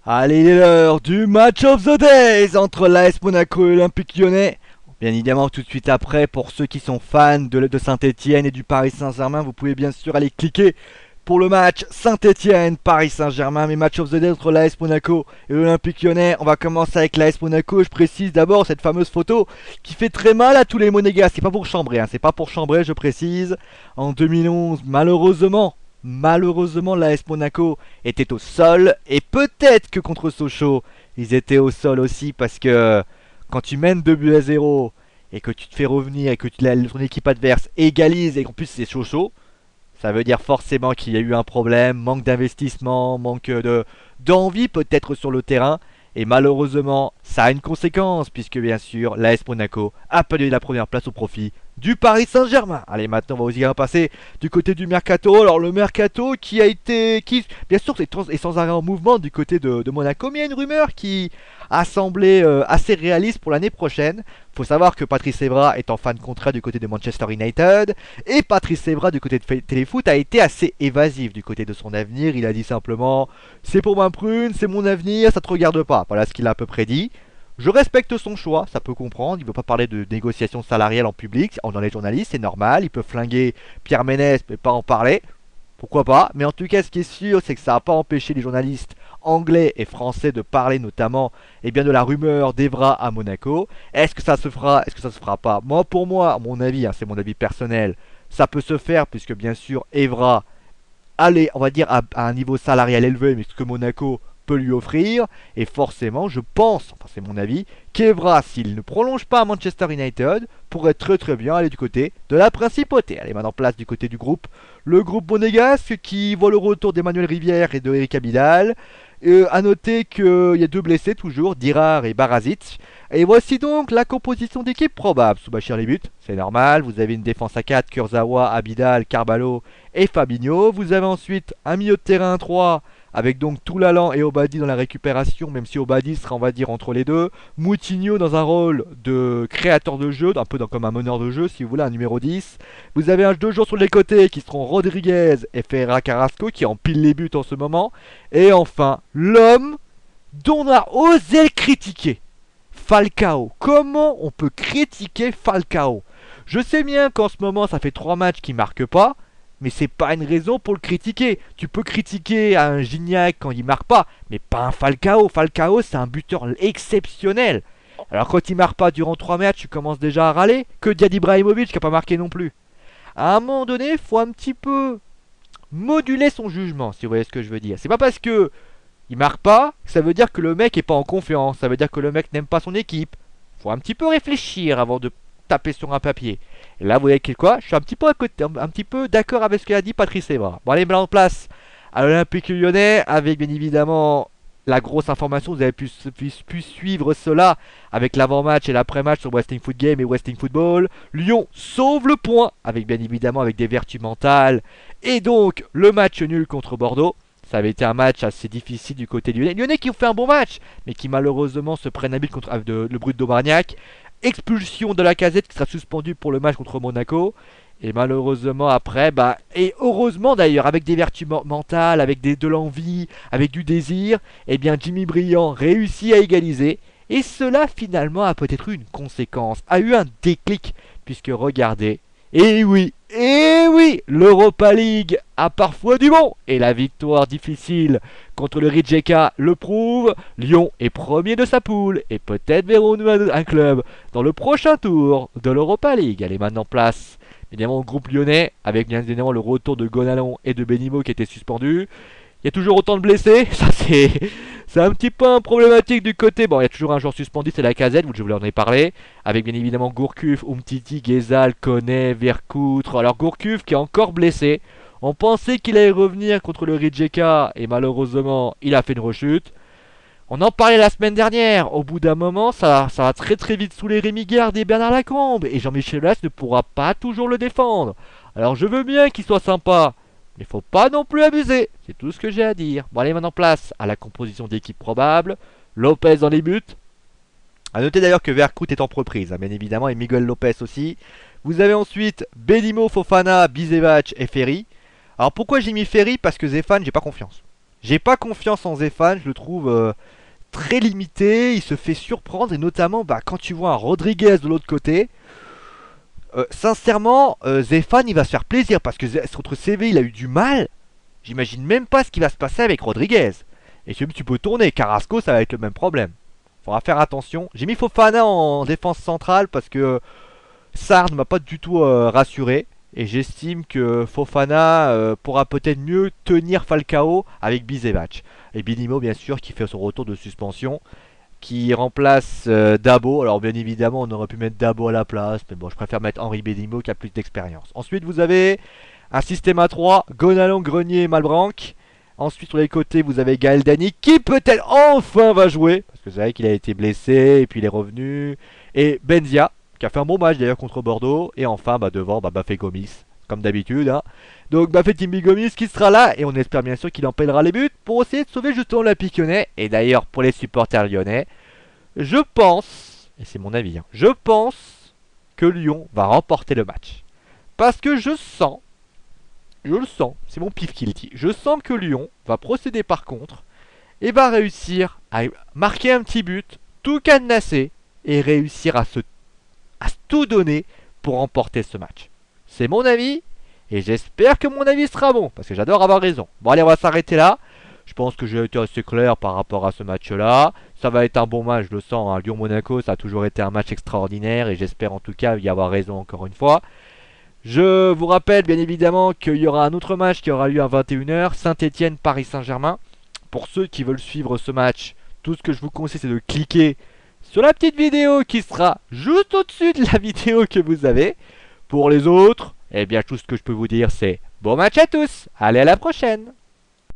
Allez, il est l'heure du match of the days entre l'AS Monaco et l'Olympique Lyonnais. Bien évidemment, tout de suite après, pour ceux qui sont fans de Saint-Etienne et du Paris Saint-Germain, vous pouvez bien sûr aller cliquer pour le match Saint-Etienne, Paris Saint-Germain, mais match of the day entre l'AS Monaco et l'Olympique Lyonnais. On va commencer avec l'AS Monaco. Je précise d'abord cette fameuse photo qui fait très mal à tous les Monégas. C'est pas pour chambrer, c'est pas pour chambrer, je précise. En 2011, malheureusement, l'AS Monaco était au sol. Et peut-être que contre Sochaux, ils étaient au sol aussi parce que quand tu mènes 2 buts à 0 et que tu te fais revenir et que ton équipe adverse égalise et qu'en plus c'est Sochaux, ça veut dire forcément qu'il y a eu un problème, manque d'investissement, manque d'envie peut-être sur le terrain. Et malheureusement, ça a une conséquence, puisque bien sûr, l'AS Monaco a perdu la première place au profit du Paris Saint-Germain. Allez, maintenant, on va aussi passer du côté du Mercato. Alors, le Mercato qui bien sûr, est sans arrêt en mouvement du côté de Monaco, mais il y a une rumeur qui a semblé assez réaliste pour l'année prochaine. Faut savoir que Patrice Evra est en fin de contrat du côté de Manchester United, et Patrice Evra du côté de Téléfoot a été assez évasif du côté de son avenir. Il a dit simplement: c'est pour ma prune, c'est mon avenir, ça te regarde pas. Voilà ce qu'il a à peu près dit. Je respecte son choix, ça peut comprendre. Il ne veut pas parler de négociations salariales en public, dans les journalistes, c'est normal. Il peut flinguer Pierre Ménès, mais pas en parler. Pourquoi pas? Mais en tout cas, ce qui est sûr, c'est que ça n'a pas empêché les journalistes anglais et français de parler notamment de la rumeur d'Evra à Monaco. Est-ce que ça se fera? Est-ce que ça se fera pas? Pour moi, à mon avis, c'est mon avis personnel, ça peut se faire puisque bien sûr Evra allait, on va dire, à un niveau salarial élevé, mais ce que Monaco peut lui offrir. Et forcément, je pense, enfin c'est mon avis, qu'Evra, s'il ne prolonge pas à Manchester United, pourrait très bien aller du côté de la principauté. Elle est maintenant en place du côté du groupe. Le groupe monégasque qui voit le retour d'Emmanuel Rivière et de Eric Abidal. A noter qu'il y a deux blessés toujours, Dirar et Barazic. Et voici donc la composition d'équipe probable. Soubachir les buts, c'est normal. Vous avez une défense à 4, Kurzawa, Abidal, Carvalho et Fabinho. Vous avez ensuite un milieu de terrain 3 avec donc Toulalan et Obadi dans la récupération, même si Obadi sera, on va dire, entre les deux. Moutinho dans un rôle de créateur de jeu, un peu comme un meneur de jeu, si vous voulez, un numéro 10. Vous avez deux joueurs sur les côtés qui seront Rodriguez et Ferreira Carrasco, qui empilent les buts en ce moment. Et enfin, l'homme dont on a osé le critiquer, Falcao. Comment on peut critiquer Falcao? Je sais bien qu'en ce moment, ça fait 3 matchs qu'il marque pas, mais c'est pas une raison pour le critiquer. Tu peux critiquer un Gignac quand il marque pas, mais pas un Falcao. Falcao, c'est un buteur exceptionnel. Alors quand il marque pas durant 3 matchs, tu commences déjà à râler. Que Diad Ibrahimovic qui a pas marqué non plus. À un moment donné, il faut un petit peu moduler son jugement, si vous voyez ce que je veux dire. C'est pas parce que il marque pas que ça veut dire que le mec est pas en confiance. Ça veut dire que le mec n'aime pas son équipe. Faut un petit peu réfléchir avant de taper sur un papier. Et là, vous voyez quoi? Je suis un petit peu à côté, un petit peu d'accord avec ce qu'a dit Patrice Evra. Bon, allez, en place à l'Olympique Lyonnais, avec bien évidemment la grosse information. Vous avez pu suivre cela avec l'avant-match et l'après-match sur Wrestling Foot Game et Wrestling Football. Lyon sauve le point, avec bien évidemment avec des vertus mentales. Et donc, le match nul contre Bordeaux. Ça avait été un match assez difficile du côté lyonnais. Lyonnais qui ont fait un bon match, mais qui malheureusement se prennent un but contre le Brut d'Aubargnac. Expulsion de Lacazette qui sera suspendu pour le match contre Monaco. Et malheureusement après, et heureusement d'ailleurs, avec des vertus mentales, avec de l'envie, avec du désir, Jimmy Briand réussit à égaliser. Et cela finalement a peut-être eu une conséquence, a eu un déclic, puisque regardez, et oui, l'Europa League a parfois du bon. Et la victoire difficile contre le Rijeka le prouve. Lyon est premier de sa poule. Et peut-être verrons-nous un club dans le prochain tour de l'Europa League. Elle est maintenant en place, évidemment, au groupe lyonnais, avec bien évidemment le retour de Gonalon et de Benimo qui étaient suspendus. Il y a toujours autant de blessés. Ça, c'est un petit peu problématique du côté. Bon, il y a toujours un joueur suspendu, c'est Lacazette, je vous en ai parlé. Avec bien évidemment Gourcuff, Umtiti, Ghezal, Koné, Vercoutre. Alors Gourcuff qui est encore blessé. On pensait qu'il allait revenir contre le Rijeka et malheureusement, il a fait une rechute. On en parlait la semaine dernière. Au bout d'un moment, ça va très vite sous les Rémi Garde et Bernard Lacombe. Et Jean-Michel Aulas ne pourra pas toujours le défendre. Alors je veux bien qu'il soit sympa, mais faut pas non plus abuser. C'est tout ce que j'ai à dire. Bon, allez, maintenant place à la composition d'équipe probable. Lopez dans les buts. A noter d'ailleurs que Vercout est en reprise, bien évidemment, et Miguel Lopez aussi. Vous avez ensuite Benimo, Fofana, Bizevac et Ferry. Alors pourquoi j'ai mis Ferry? Parce que Zéphane, j'ai pas confiance. J'ai pas confiance en Zéphane, je le trouve très limité, il se fait surprendre et notamment quand tu vois un Rodriguez de l'autre côté, sincèrement, Zéphane il va se faire plaisir parce que contre CV il a eu du mal. J'imagine même pas ce qui va se passer avec Rodriguez. Et si tu peux tourner, Carrasco ça va être le même problème. Faudra faire attention. J'ai mis Fofana en défense centrale parce que Sarr ne m'a pas du tout rassuré. Et j'estime que Fofana pourra peut-être mieux tenir Falcao avec Bizevac. Et Binimo bien sûr qui fait son retour de suspension. Qui remplace Dabo. Alors bien évidemment on aurait pu mettre Dabo à la place. Mais bon je préfère mettre Henri Binimo qui a plus d'expérience. Ensuite vous avez un système à 3. Gonalon, Grenier et Malbranck. Ensuite sur les côtés vous avez Gaël Dany qui peut-être enfin va jouer. Parce que c'est vrai qu'il a été blessé et puis il est revenu. Et Benzia qui a fait un bon match d'ailleurs contre Bordeaux. Et enfin devant Bafé Gomis comme d'habitude. Hein. Donc Bafé Timbi Gomis qui sera là. Et on espère bien sûr qu'il empêlera les buts pour essayer de sauver justement l'Olympique Lyonnais. Et d'ailleurs pour les supporters lyonnais, je pense, et c'est mon avis, hein, je pense que Lyon va remporter le match. Parce que je le sens, c'est mon pif qui le dit. Je sens que Lyon va procéder par contre et va réussir à marquer un petit but, tout cadenasser et réussir à tout donner pour remporter ce match. C'est mon avis et j'espère que mon avis sera bon parce que j'adore avoir raison. Bon allez, on va s'arrêter là. Je pense que j'ai été assez clair par rapport à ce match-là. Ça va être un bon match, je le sens. Hein. Lyon-Monaco, ça a toujours été un match extraordinaire et j'espère en tout cas y avoir raison encore une fois. Je vous rappelle bien évidemment qu'il y aura un autre match qui aura lieu à 21 h, Saint-Etienne-Paris Saint-Germain. Pour ceux qui veulent suivre ce match, tout ce que je vous conseille c'est de cliquer sur la petite vidéo qui sera juste au-dessus de la vidéo que vous avez. Pour les autres, eh bien tout ce que je peux vous dire c'est bon match à tous. Allez, à la prochaine.